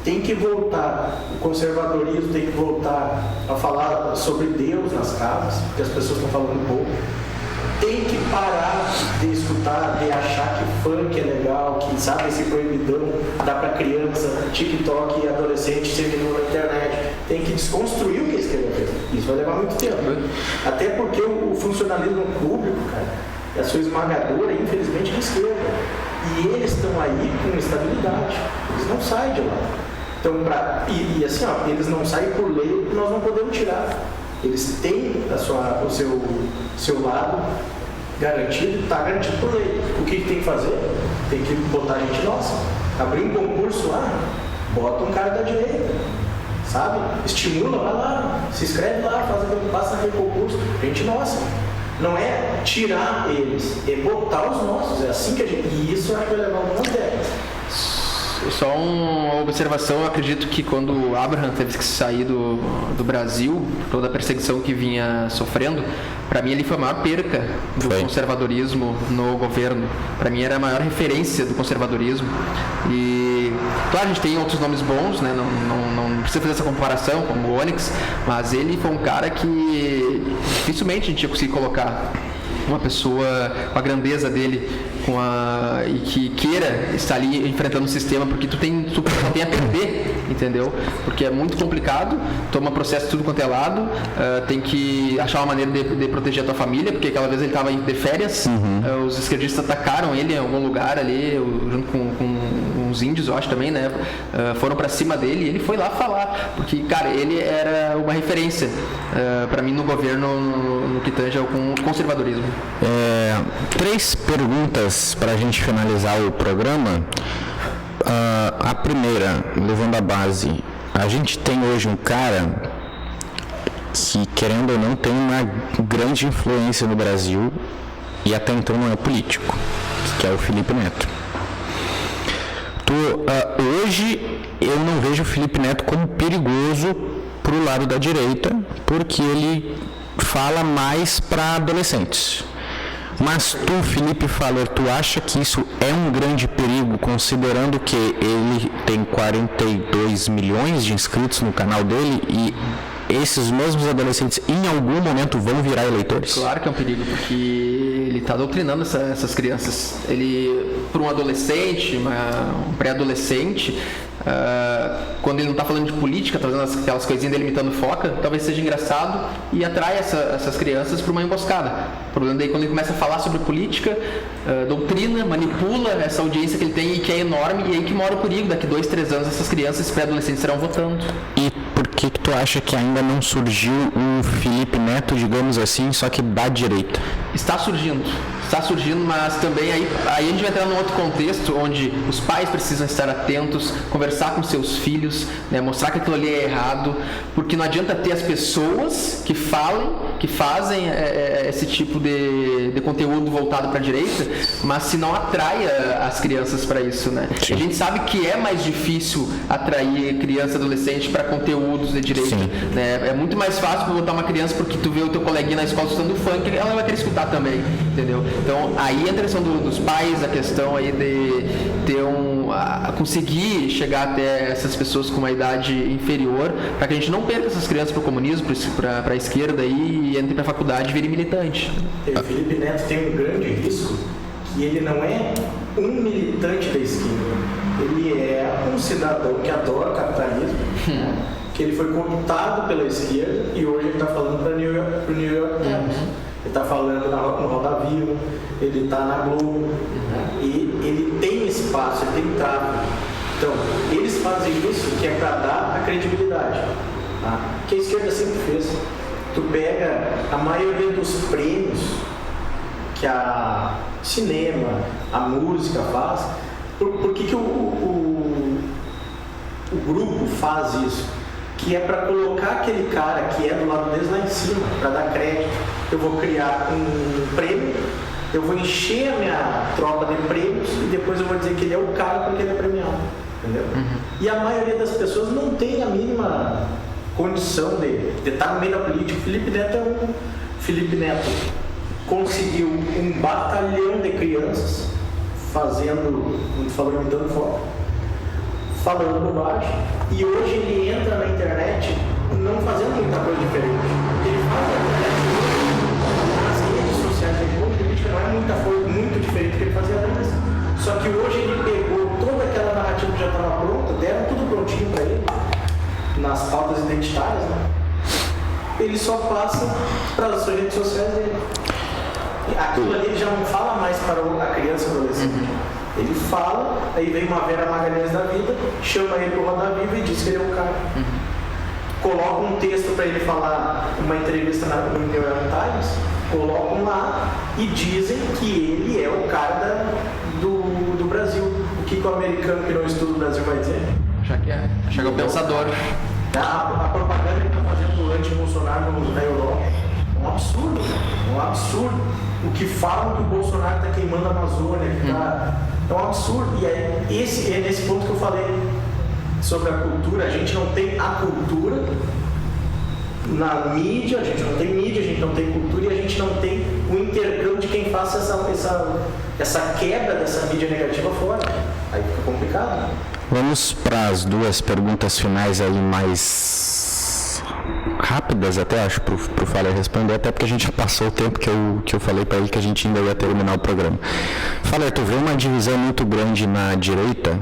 Tem que voltar, o conservadorismo tem que voltar a falar sobre Deus nas casas, porque as pessoas estão falando pouco. Tem que parar de escutar, de achar que funk é legal, que sabe esse proibidão dá para criança, TikTok e adolescente seminou na internet. Tem que desconstruir o que a esquerda fez. Isso vai levar muito tempo. Até porque o funcionalismo público, cara, é a sua esmagadora, infelizmente, de esquerda. E eles estão aí com estabilidade. Eles não saem de lá. Então, assim, eles não saem por lei, nós não podemos tirar. Eles têm o seu lado garantido, está garantido por lei. O que tem que fazer? Tem que botar gente nossa. Abrir um concurso lá, bota um cara da direita, sabe? Estimula, vai lá, se inscreve lá, passa aquele concurso, gente nossa. Não é tirar eles, é botar os nossos. É assim que a gente... E isso eu acho que vai levar algumas décadas. Só uma observação, eu acredito que quando Abraham teve que sair do Brasil, toda a perseguição que vinha sofrendo, para mim ele foi a maior perca do conservadorismo no governo. Para mim era a maior referência do conservadorismo. E claro, a gente tem outros nomes bons, né? Não precisa fazer essa comparação, como o Onyx, mas ele foi um cara que dificilmente a gente ia conseguir colocar uma pessoa com a grandeza dele e que queira estar ali enfrentando o sistema, porque tu só tem a perder, entendeu? Porque é muito complicado, toma processo tudo quanto é lado, tem que achar uma maneira de proteger a tua família, porque aquela vez ele estava de férias, os esquerdistas atacaram ele em algum lugar ali, junto com uns índios, eu acho também, né? Foram pra cima dele e ele foi lá falar, porque, cara, ele era uma referência pra mim no governo, no que tange ao conservadorismo. 3 perguntas para a gente finalizar o programa. A primeira, levando a base, a gente tem hoje um cara que, querendo ou não, tem uma grande influência no Brasil e até então não é político, que é o Felipe Neto. Hoje eu não vejo o Felipe Neto como perigoso para o lado da direita, porque ele fala mais para adolescentes. Mas tu, Felipe Faller, tu acha que isso é um grande perigo, considerando que ele tem 42 milhões de inscritos no canal dele e esses mesmos adolescentes em algum momento vão virar eleitores? Claro que é um perigo, porque ele está doutrinando essas crianças. Ele, para um adolescente, um pré-adolescente, quando ele não está falando de política, está fazendo aquelas coisinhas delimitando foca, talvez seja engraçado e atrai essas crianças para uma emboscada. O problema daí, quando ele começa a falar sobre política, doutrina, manipula essa audiência que ele tem e que é enorme, e aí que mora o perigo. Daqui 2, 3 anos essas crianças pré-adolescentes estarão votando. E por que tu acha que ainda não surgiu um Felipe Neto, digamos assim, só que da direita? Está surgindo, mas também aí a gente vai entrar num outro contexto onde os pais precisam estar atentos, conversar com seus filhos, né, mostrar que aquilo ali é errado, porque não adianta ter as pessoas que fazem esse tipo de conteúdo voltado para a direita, mas se não atrai as crianças para isso, né? A gente sabe que é mais difícil atrair criança e adolescente para conteúdos de direita, né? É muito mais fácil botar uma criança porque tu vê o teu coleguinha na escola escutando funk, ela vai querer escutar também, entendeu? Então aí entra a questão dos pais, a questão aí de ter conseguir chegar até essas pessoas com uma idade inferior, para que a gente não perca essas crianças para o comunismo, para a esquerda e entre para a faculdade e vire militante. O Felipe Neto tem um grande risco, que ele não é um militante da esquerda, ele é um cidadão que adora capitalismo, que ele foi cooptado pela esquerda e hoje ele está falando para o New York Times. Ele está falando no Roda Viva, ele está na Globo, e ele tem espaço, ele tem tráfego. Então, eles fazem isso que é para dar a credibilidade, tá? Que a esquerda sempre fez. Tu pega a maioria dos prêmios que a cinema, a música faz, por que o grupo faz isso? Que é para colocar aquele cara que é do lado deles lá em cima, para dar crédito. Eu vou criar um prêmio, eu vou encher a minha tropa de prêmios e depois eu vou dizer que ele é o cara porque ele é premiado, entendeu? E a maioria das pessoas não tem a mínima condição de estar no meio da política. Felipe Neto conseguiu um batalhão de crianças imitando foto, falando bobagem, e hoje ele entra na internet não fazendo muita coisa diferente. Ele faz na internet nas redes sociais, a política não é muito diferente do que ele fazia antes. Só que hoje ele pegou toda aquela narrativa que já estava pronta, deram tudo prontinho para ele, nas pautas identitárias, né? Ele só passa para as redes sociais dele. Aquilo ali ele já não fala mais para a criança e o adolescente. Ele fala, aí vem uma Vera Magalhães da vida, chama ele para o Roda Viva e diz que ele é o cara. Colocam um texto para ele falar, uma entrevista no New York Times, colocam lá e dizem que ele é o cara do Brasil. O que o americano que não estuda o Brasil vai dizer? Achar que é o pensador. A propaganda que está fazendo anti-Bolsonaro na Europa é um absurdo. O que falam que o Bolsonaro está queimando a Amazônia, que está É um absurdo. E é nesse ponto que eu falei sobre a cultura. A gente não tem a cultura na mídia, a gente não tem mídia, a gente não tem cultura e a gente não tem o intercâmbio de quem faça essa quebra dessa mídia negativa fora. Aí fica complicado, né? Vamos para as duas perguntas finais aí mais rápidas até, acho, para o Faller responder, até porque a gente já passou o tempo que eu falei para ele que a gente ainda ia terminar o programa. Faller, tu vê uma divisão muito grande na direita,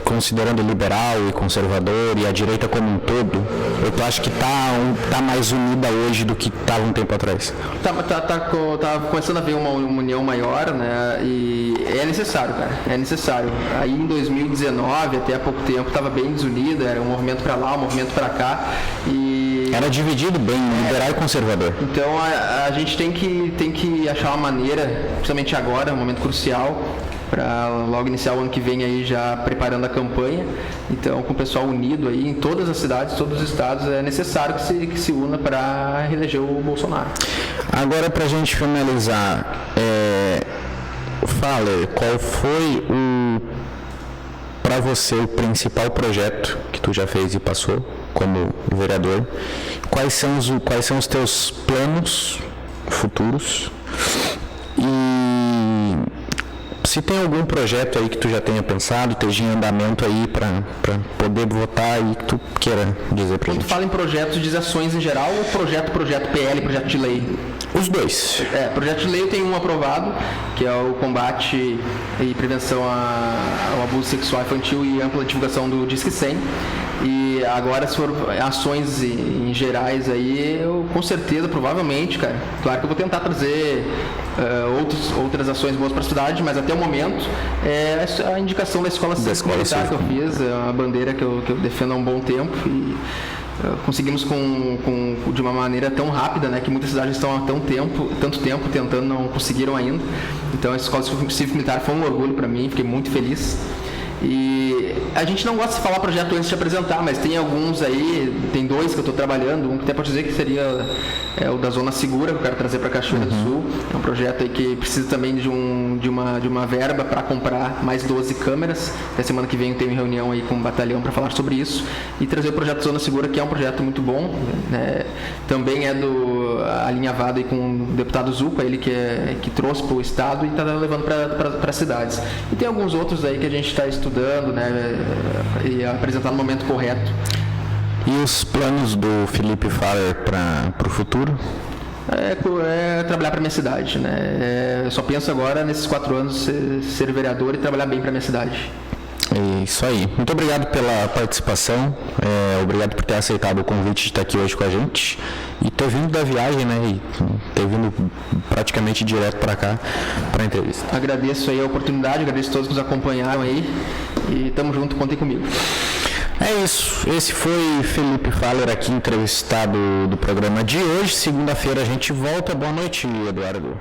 considerando liberal e conservador e a direita como um todo, ou tu acha que tá mais unida hoje do que estava um tempo atrás? Tá começando a haver uma união maior, né? E é necessário, cara. É necessário. Aí em 2019, até há pouco tempo, estava bem desunida, era um movimento para lá, um movimento para cá. E era dividido bem, liberal e conservador. Então a gente tem que achar uma maneira, principalmente agora, um momento crucial, para logo iniciar o ano que vem aí já preparando a campanha. Então, com o pessoal unido aí em todas as cidades, todos os estados, é necessário que se una para reeleger o Bolsonaro. Agora, para a gente finalizar, Faller, qual foi para você o principal projeto que tu já fez e passou como vereador? Quais são os teus planos futuros? E se tem algum projeto aí que tu já tenha pensado, esteja em andamento aí para poder votar e que tu queira dizer pra gente. Quando fala em projetos, diz ações em geral ou projeto PL, projeto de lei? Os dois. Projeto de lei eu tenho um aprovado, que é o combate e prevenção ao abuso sexual infantil e ampla divulgação do Disque 100. E agora, se for ações em gerais aí, eu com certeza, provavelmente, cara, claro que eu vou tentar trazer outras ações boas para a cidade, mas até o momento é a indicação da escola cívica militar que eu fiz, é uma bandeira que eu defendo há um bom tempo e conseguimos de uma maneira tão rápida, né, que muitas cidades estão há tanto tempo tentando, não conseguiram ainda. Então a escola cívica militar foi um orgulho para mim, fiquei muito feliz. E a gente não gosta de falar projeto antes de apresentar, mas tem alguns aí, tem dois que eu estou trabalhando, um que até pode dizer que seria o da Zona Segura, que eu quero trazer para Cachoeira do Sul. É um projeto aí que precisa também de uma verba para comprar mais 12 câmeras. Até semana que vem eu tenho reunião aí com o batalhão para falar sobre isso. E trazer o projeto Zona Segura, que é um projeto muito bom, né? Também é alinhavado aí com o deputado Zuco, ele que trouxe para o estado e está levando para as cidades. E tem alguns outros aí que a gente está estudando, né, e apresentar no momento correto. E os planos do Felipe Faller para o futuro? É trabalhar para minha cidade, né? Eu só penso agora nesses 4 anos ser vereador e trabalhar bem para minha cidade. É isso aí. Muito obrigado pela participação, obrigado por ter aceitado o convite de estar aqui hoje com a gente e ter vindo da viagem, né, e ter vindo praticamente direto para cá para a entrevista. Agradeço aí a oportunidade, agradeço a todos que nos acompanharam aí e tamo junto, contem comigo. É isso, esse foi Felipe Faller aqui, entrevistado do programa de hoje. Segunda-feira a gente volta. Boa noite, Eduardo.